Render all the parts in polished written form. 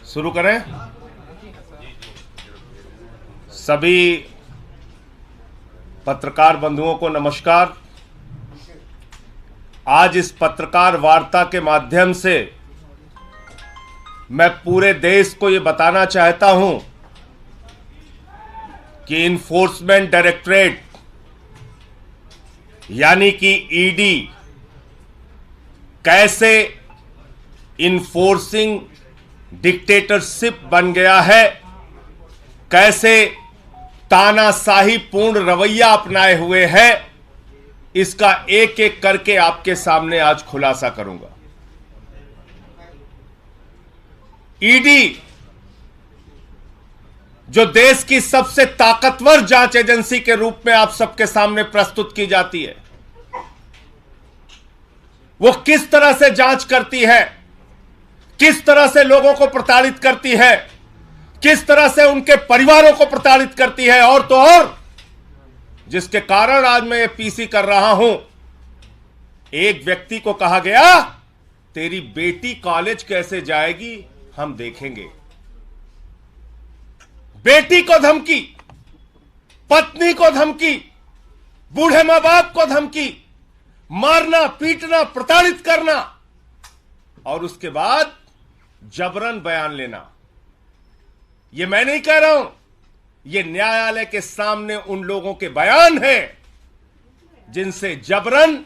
शुरू करें। सभी पत्रकार बंधुओं को नमस्कार। आज इस पत्रकार वार्ता के माध्यम से मैं पूरे देश को यह बताना चाहता हूं कि इन्फोर्समेंट डायरेक्टरेट यानी कि ईडी कैसे इन्फोर्सिंग डिक्टेटरशिप बन गया है, कैसे तानाशाही पूर्ण रवैया अपनाए हुए है, इसका एक एक करके आपके सामने आज खुलासा करूंगा। ईडी जो देश की सबसे ताकतवर जांच एजेंसी के रूप में आप सबके सामने प्रस्तुत की जाती है, वो किस तरह से जांच करती है, किस तरह से लोगों को प्रताड़ित करती है, किस तरह से उनके परिवारों को प्रताड़ित करती है। और तो और जिसके कारण आज मैं ये पीसी कर रहा हूं, एक व्यक्ति को कहा गया तेरी बेटी कॉलेज कैसे जाएगी हम देखेंगे। बेटी को धमकी, पत्नी को धमकी, बूढ़े मां बाप को धमकी, मारना पीटना प्रताड़ित करना और उसके बाद जबरन बयान लेना। यह मैं नहीं कह रहा हूं, यह न्यायालय के सामने उन लोगों के बयान हैं जिनसे जबरन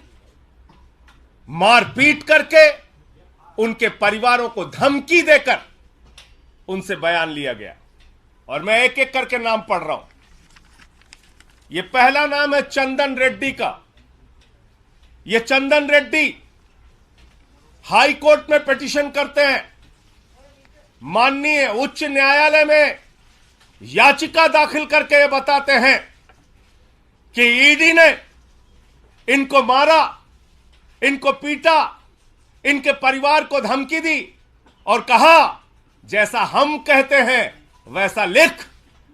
मारपीट करके उनके परिवारों को धमकी देकर उनसे बयान लिया गया। और मैं एक एक करके नाम पढ़ रहा हूं। यह पहला नाम है चंदन रेड्डी का। यह चंदन रेड्डी हाई कोर्ट में पिटीशन करते हैं, माननीय उच्च न्यायालय में याचिका दाखिल करके ये बताते हैं कि ईडी ने इनको मारा, इनको पीटा, इनके परिवार को धमकी दी और कहा जैसा हम कहते हैं वैसा लिख,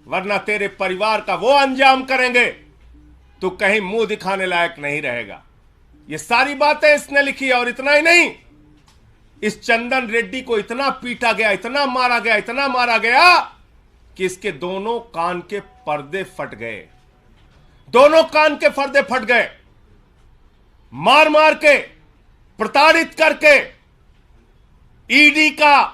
वरना तेरे परिवार का वो अंजाम करेंगे तू कहीं मुंह दिखाने लायक नहीं रहेगा। ये सारी बातें इसने लिखी है। और इतना ही नहीं, इस चंदन रेड्डी को इतना पीटा गया, इतना मारा गया, इतना मारा गया कि इसके दोनों कान के पर्दे फट गए। दोनों कान के पर्दे फट गए। मार मार के, प्रताड़ित करके ईडी का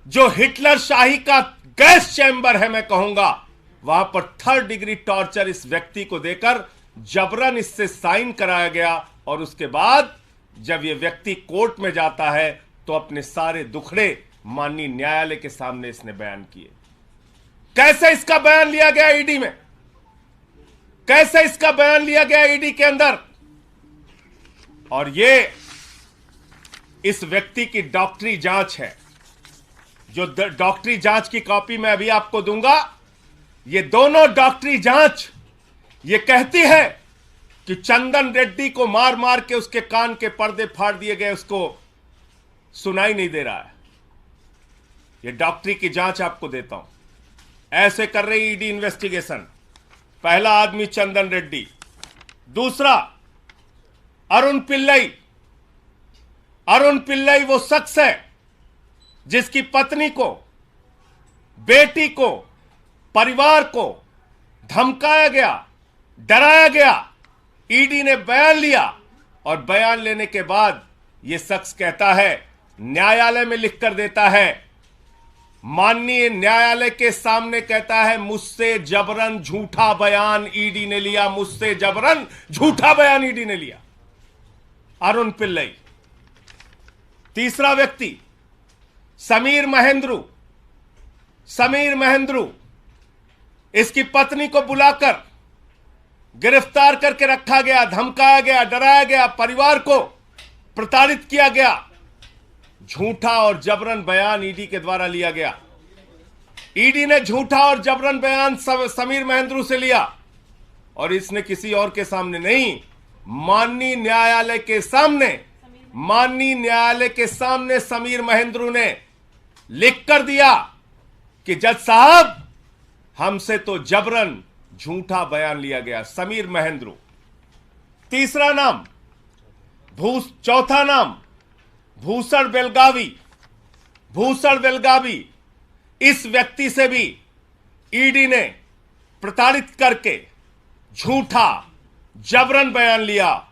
जो हिटलर शाही का गैस चैंबर है, मैं कहूंगा, वहां पर 3rd डिग्री टॉर्चर इस व्यक्ति को देकर जबरन इससे साइन कराया गया। और उसके बाद जब यह व्यक्ति कोर्ट में जाता है तो अपने सारे दुखड़े माननीय न्यायालय के सामने इसने बयान किए। कैसे इसका बयान लिया गया ईडी में, कैसे इसका बयान लिया गया ईडी के अंदर। और ये इस व्यक्ति की डॉक्टरी जांच है, जो डॉक्टरी जांच की कॉपी मैं अभी आपको दूंगा। ये दोनों डॉक्टरी जांच ये कहती है कि चंदन रेड्डी को मार मार के उसके कान के पर्दे फाड़ दिए गए, उसको सुनाई नहीं दे रहा है। ये डॉक्टरी की जांच आपको देता हूं। ऐसे कर रही ईडी इन्वेस्टिगेशन। पहला आदमी चंदन रेड्डी, दूसरा अरुण पिल्लई। अरुण पिल्लई वो शख्स है जिसकी पत्नी को, बेटी को, परिवार को धमकाया गया, डराया गया। ईडी ने बयान लिया और बयान लेने के बाद यह शख्स कहता है, न्यायालय में लिख कर देता है, माननीय न्यायालय के सामने कहता है मुझसे जबरन झूठा बयान ईडी ने लिया, मुझसे जबरन झूठा बयान ईडी ने लिया। अरुण पिल्लई। तीसरा व्यक्ति समीर महेंद्रू। समीर महेंद्रू, इसकी पत्नी को बुलाकर गिरफ्तार करके रखा गया, धमकाया गया, डराया गया, परिवार को प्रताड़ित किया गया। झूठा और जबरन बयान ईडी के द्वारा लिया गया। ईडी ने झूठा और जबरन बयान समीर महेंद्रू से लिया और इसने किसी और के सामने नहीं, माननीय न्यायालय के सामने, माननीय न्यायालय के सामने समीर महेंद्रू ने लिख कर दिया कि जज साहब हमसे तो जबरन झूठा बयान लिया गया। समीर महेंद्रू। तीसरा नाम चौथा नाम भूषण बेलगावी। भूषण बेलगावी, इस व्यक्ति से भी ईडी ने प्रताड़ित करके झूठा जबरन बयान लिया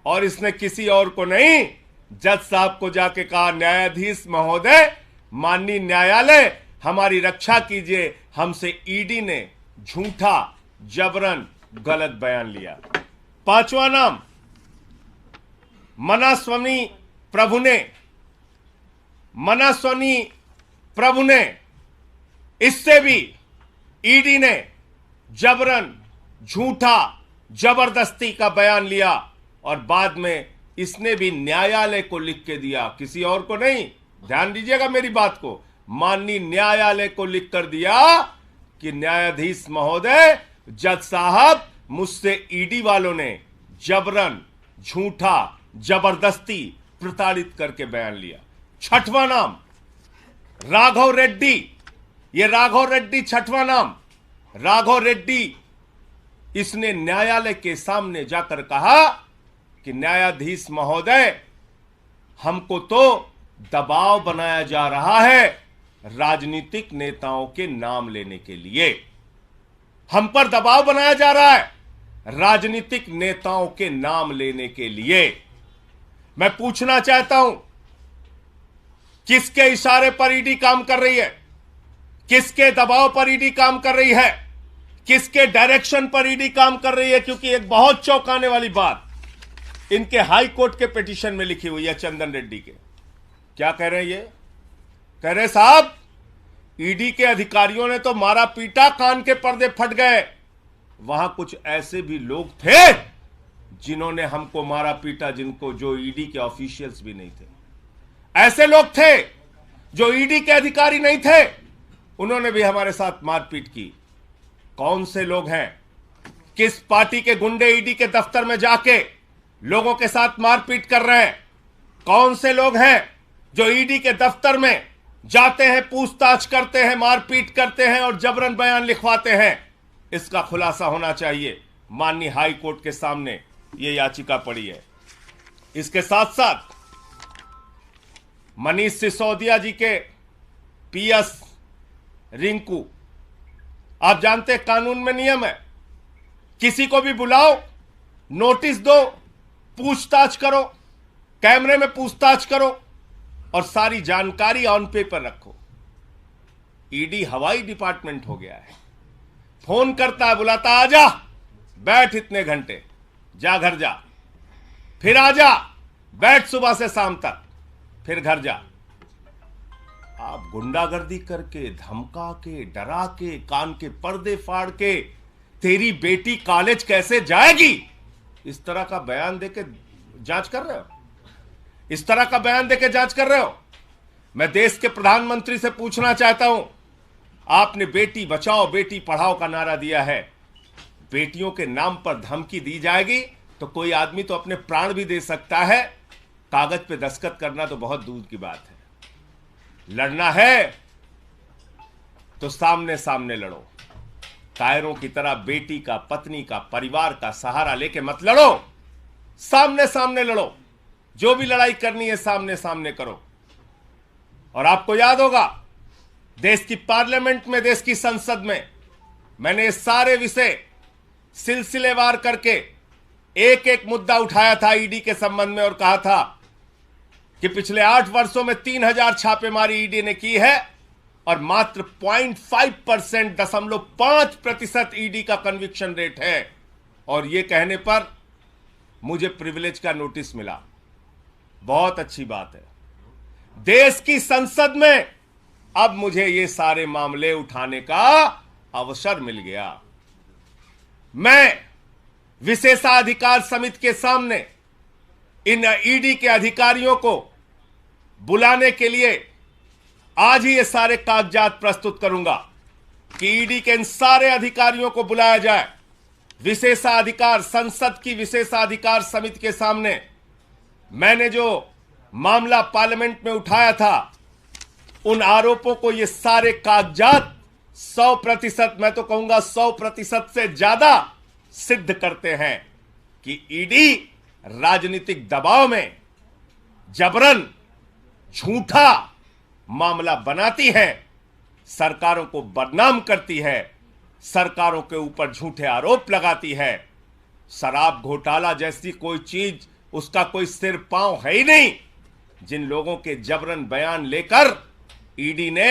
और इसने किसी और को नहीं, जज साहब को जाके कहा, न्यायाधीश महोदय, माननीय न्यायालय, हमारी रक्षा कीजिए, हमसे ईडी ने झूठा जबरन गलत बयान लिया। पांचवा नाम मनास्वामी प्रभु ने, इससे भी ईडी ने जबरन झूठा जबरदस्ती का बयान लिया और बाद में इसने भी न्यायालय को लिख के दिया, किसी और को नहीं, ध्यान दीजिएगा मेरी बात को, माननीय न्यायालय को लिख कर दिया कि न्यायाधीश महोदय, जज साहब, मुझसे ईडी वालों ने जबरन झूठा जबरदस्ती प्रताड़ित करके बयान लिया। छठवां नाम राघव रेड्डी, ये राघव रेड्डी छठवां नाम। राघव रेड्डी, इसने न्यायालय के सामने जाकर कहा कि न्यायाधीश महोदय, हमको तो दबाव बनाया जा रहा है राजनीतिक नेताओं के नाम लेने के लिए, हम पर दबाव बनाया जा रहा है राजनीतिक नेताओं के नाम लेने के लिए। मैं पूछना चाहता हूं, किसके इशारे पर ईडी काम कर रही है? किसके दबाव पर ईडी काम कर रही है? किसके डायरेक्शन पर ईडी काम कर रही है? क्योंकि एक बहुत चौंकाने वाली बात इनके हाई कोर्ट के पिटीशन में लिखी हुई है चंदन रेड्डी के। क्या कह रहे हैं ये? कह रहे साहब, ईडी के अधिकारियों ने तो मारा पीटा, कान के पर्दे फट गए, वहां कुछ ऐसे भी लोग थे जिन्होंने हमको मारा पीटा, जो ईडी के ऑफिशियल्स भी नहीं थे। ऐसे लोग थे जो ईडी के अधिकारी नहीं थे, उन्होंने भी हमारे साथ मारपीट की। कौन से लोग हैं? किस पार्टी के गुंडे ईडी के दफ्तर में जाके लोगों के साथ मारपीट कर रहे हैं? कौन से लोग हैं जो ईडी के दफ्तर में जाते हैं, पूछताछ करते हैं, मारपीट करते हैं और जबरन बयान लिखवाते हैं? इसका खुलासा होना चाहिए। माननीय हाई कोर्ट के सामने यह याचिका पड़ी है। इसके साथ साथ मनीष सिसोदिया जी के पीएस रिंकू, आप जानते हैं कानून में नियम है, किसी को भी बुलाओ, नोटिस दो, पूछताछ करो, कैमरे में पूछताछ करो और सारी जानकारी ऑन पेपर रखो। ईडी हवाई डिपार्टमेंट हो गया है। फोन करता है, बुलाता, आजा, बैठ इतने घंटे, जा घर जा, फिर आजा, बैठ सुबह से शाम तक, फिर घर जा। आप गुंडागर्दी करके, धमका के, डरा के, कान के पर्दे फाड़ के, तेरी बेटी कॉलेज कैसे जाएगी, इस तरह का बयान देके जांच कर रहे हो? इस तरह का बयान देके जांच कर रहे हो? मैं देश के प्रधानमंत्री से पूछना चाहता हूं, आपने बेटी बचाओ बेटी पढ़ाओ का नारा दिया है, बेटियों के नाम पर धमकी दी जाएगी तो कोई आदमी तो अपने प्राण भी दे सकता है, कागज पे दस्तखत करना तो बहुत दूर की बात है। लड़ना है तो सामने सामने लड़ो, कायरों की तरह बेटी का, पत्नी का, परिवार का सहारा लेके मत लड़ो, सामने सामने लड़ो, जो भी लड़ाई करनी है सामने सामने करो। और आपको याद होगा, देश की पार्लियामेंट में, देश की संसद में मैंने ये सारे विषय सिलसिलेवार करके एक एक मुद्दा उठाया था ईडी के संबंध में और कहा था कि पिछले 8 वर्षों में 3000 छापेमारी ईडी ने की है और मात्र 0.5% ईडी का कन्विक्शन रेट है। और यह कहने पर मुझे प्रिविलेज का नोटिस मिला। बहुत अच्छी बात है, देश की संसद में अब मुझे ये सारे मामले उठाने का अवसर मिल गया। मैं विशेषाधिकार समिति के सामने इन ईडी के अधिकारियों को बुलाने के लिए आज ही ये सारे कागजात प्रस्तुत करूंगा कि ईडी के इन सारे अधिकारियों को बुलाया जाए। विशेषाधिकार, संसद की विशेषाधिकार समिति के सामने मैंने जो मामला पार्लियामेंट में उठाया था, उन आरोपों को ये सारे कागजात 100%, मैं तो कहूंगा 100% से ज्यादा सिद्ध करते हैं कि ईडी राजनीतिक दबाव में जबरन झूठा मामला बनाती है, सरकारों को बदनाम करती है, सरकारों के ऊपर झूठे आरोप लगाती है। शराब घोटाला जैसी कोई चीज, उसका कोई सिर पांव है ही नहीं। जिन लोगों के जबरन बयान लेकर ईडी ने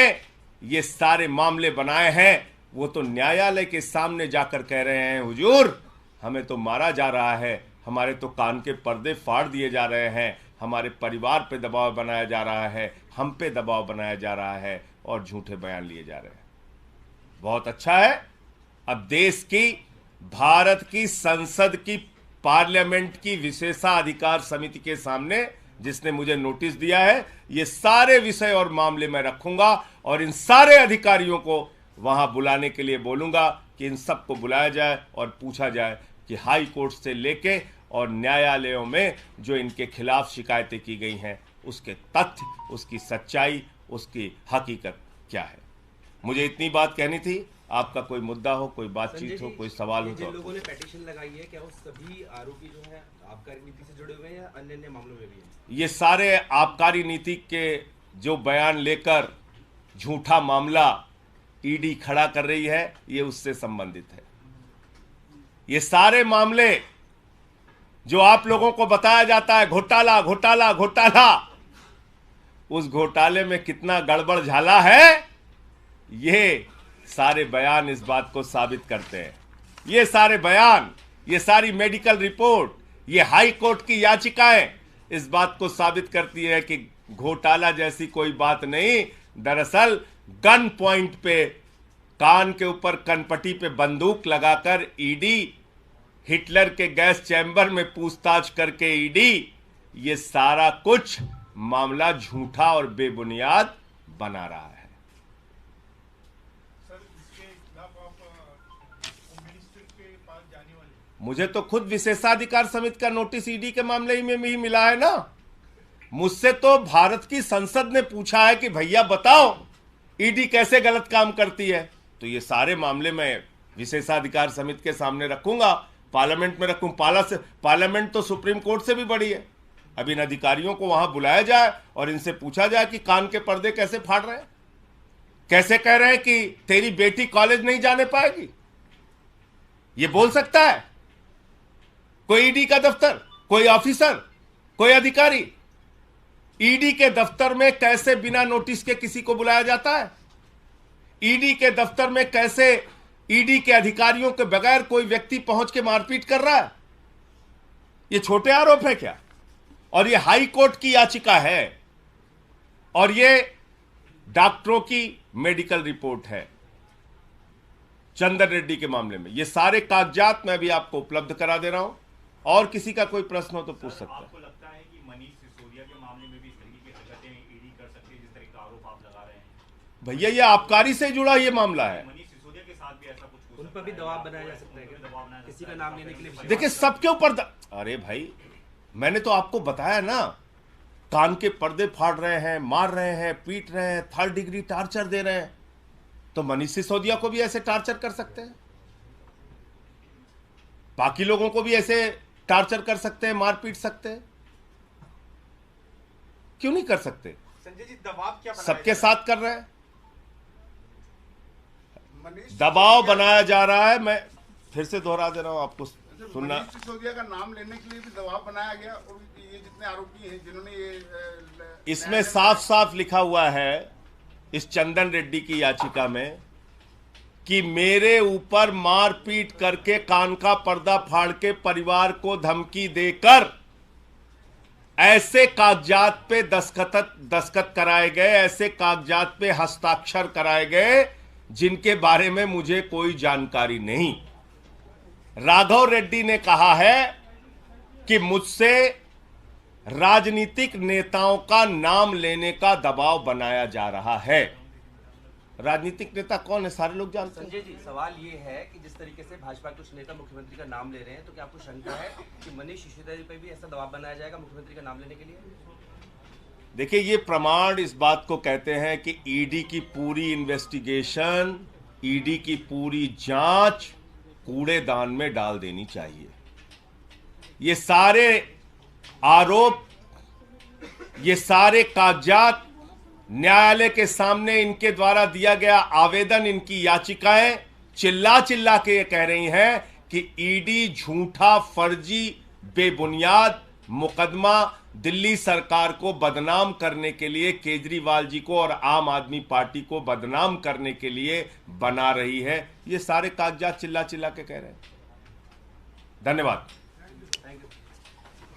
ये सारे मामले बनाए हैं, वो तो न्यायालय के सामने जाकर कह रहे हैं, हुजूर हमें तो मारा जा रहा है, हमारे तो कान के पर्दे फाड़ दिए जा रहे हैं, हमारे परिवार पे दबाव बनाया जा रहा है, हम पे दबाव बनाया जा रहा है और झूठे बयान लिए जा रहे हैं। बहुत अच्छा है, अब देश की, भारत की संसद की, पार्लियामेंट की विशेषाधिकार समिति के सामने जिसने मुझे नोटिस दिया है, ये सारे विषय और मामले मैं रखूंगा और इन सारे अधिकारियों को वहां बुलाने के लिए बोलूंगा कि इन सबको बुलाया जाए और पूछा जाए कि हाई कोर्ट से लेके और न्यायालयों में जो इनके खिलाफ शिकायतें की गई हैं, उसके तथ्य, उसकी सच्चाई, उसकी हकीकत क्या है। मुझे इतनी बात कहनी थी। आपका कोई मुद्दा हो, कोई बातचीत हो, कोई सवाल हो जिन लोगों ने पेटिशन लगाई है, क्या वो सभी आरोपी जो है आबकारी नीति से जुड़े हुए हैं या अन्य मामलों में भी हैं? ये सारे आबकारी नीति के जो बयान लेकर झूठा मामला ईडी खड़ा कर रही है, ये उससे संबंधित है। ये सारे मामले जो आप लोगों को बताया जाता है, घोटाला घोटाला घोटाला, उस घोटाले में कितना गड़बड़ झाला है, ये सारे बयान इस बात को साबित करते हैं। ये सारे बयान, ये सारी मेडिकल रिपोर्ट, ये हाई कोर्ट की याचिकाएं इस बात को साबित करती है कि घोटाला जैसी कोई बात नहीं। दरअसल गन पॉइंट पे, कान के ऊपर कनपट्टी पे बंदूक लगाकर ईडी, हिटलर के गैस चैम्बर में पूछताछ करके ईडी, ये सारा कुछ मामला झूठा और बेबुनियाद बना रहा है। मुझे तो खुद विशेषाधिकार समिति का नोटिस ईडी के मामले में ही मिला है ना। मुझसे तो भारत की संसद ने पूछा है कि भैया बताओ ईडी कैसे गलत काम करती है। तो ये सारे मामले मैं विशेषाधिकार समिति के सामने रखूंगा, पार्लियामेंट में रखूं। पार्लियामेंट तो सुप्रीम कोर्ट से भी बड़ी है। अब इन अधिकारियों को वहां बुलाया जाए और इनसे पूछा जाए कि कान के पर्दे कैसे फाड़ रहे हैं, कैसे कह रहे हैं कि तेरी बेटी कॉलेज नहीं जाने पाएगी। ये बोल सकता है कोई ईडी का दफ्तर, कोई ऑफिसर, कोई अधिकारी? ईडी के दफ्तर में कैसे बिना नोटिस के किसी को बुलाया जाता है? ईडी के दफ्तर में कैसे ईडी के अधिकारियों के बगैर कोई व्यक्ति पहुंच के मारपीट कर रहा है? ये छोटे आरोप है क्या? और ये हाई कोर्ट की याचिका है और ये डॉक्टरों की मेडिकल रिपोर्ट है चंदन रेड्डी के मामले में। ये सारे कागजात मैं भी आपको उपलब्ध करा दे रहा हूं और किसी का कोई प्रश्न हो तो पूछ सकता है। आपको लगता है कि मनीष सिसोदिया के मामले में भी इस तरीके की हरकतें ईडी कर सकती है जिस तरह का आरोप आप लगा रहे हैं? भैया ये आबकारी से जुड़ा ये मामला है। मनीष सिसोदिया के साथ भी ऐसा कुछ उन पर भी दबाव बनाया जा सकता है क्या? दबाव बनाया किसी का नाम लेने के लिए? देखिए सबके ऊपर अरे भाई मैंने तो आपको बताया ना, कान के पर्दे फाड़ रहे हैं, मार रहे हैं, पीट रहे हैं, 3rd डिग्री टार्चर दे रहे हैं। तो मनीष सिसोदिया को भी ऐसे टार्चर कर सकते हैं, बाकी लोगों को भी ऐसे टार्चर कर सकते हैं, मार पीट सकते हैं, क्यों नहीं कर सकते? संजय जी दबाव क्या सबके साथ कर रहे हैं, दबाव बनाया जा रहा है। मैं फिर से दोहरा दे रहा हूं आपको सुनना। मनीष सिसोदिया का नाम लेने के लिए भी दबाव बनाया गया और ये जितने आरोपी हैं जिन्होंने ये इसमें साफ साफ लिखा हुआ है इस चंदन रेड्डी की याचिका में कि मेरे ऊपर मारपीट करके, कान का पर्दा फाड़ के परिवार को धमकी देकर ऐसे कागजात पे दस्तखत कराए गए, ऐसे कागजात पे हस्ताक्षर कराए गए जिनके बारे में मुझे कोई जानकारी नहीं। राघव रेड्डी ने कहा है कि मुझसे राजनीतिक नेताओं का नाम लेने का दबाव बनाया जा रहा है। राजनीतिक नेता कौन है सारे लोग जानते हैं। संजय जी सवाल ये है कि जिस तरीके से भाजपा के कुछ नेता मुख्यमंत्री का नाम ले रहे हैं, तो क्या आपको शंका है कि मनीष सिसोदिया पर भी ऐसा दबाव बनाया जाएगा मुख्यमंत्री का नाम लेने के लिए? देखिए ये प्रमाण इस बात को कहते हैं कि ईडी की पूरी इन्वेस्टिगेशन, ईडी की पूरी जांच कूड़ेदान में डाल देनी चाहिए। ये सारे आरोप, ये सारे कागजात न्यायालय के सामने इनके द्वारा दिया गया आवेदन, इनकी याचिकाएं चिल्ला चिल्ला के ये कह रही हैं कि ईडी झूठा, फर्जी, बेबुनियाद मुकदमा दिल्ली सरकार को बदनाम करने के लिए, केजरीवाल जी को और आम आदमी पार्टी को बदनाम करने के लिए बना रही है। ये सारे कागजात चिल्ला चिल्ला के कह रहे हैं। धन्यवाद।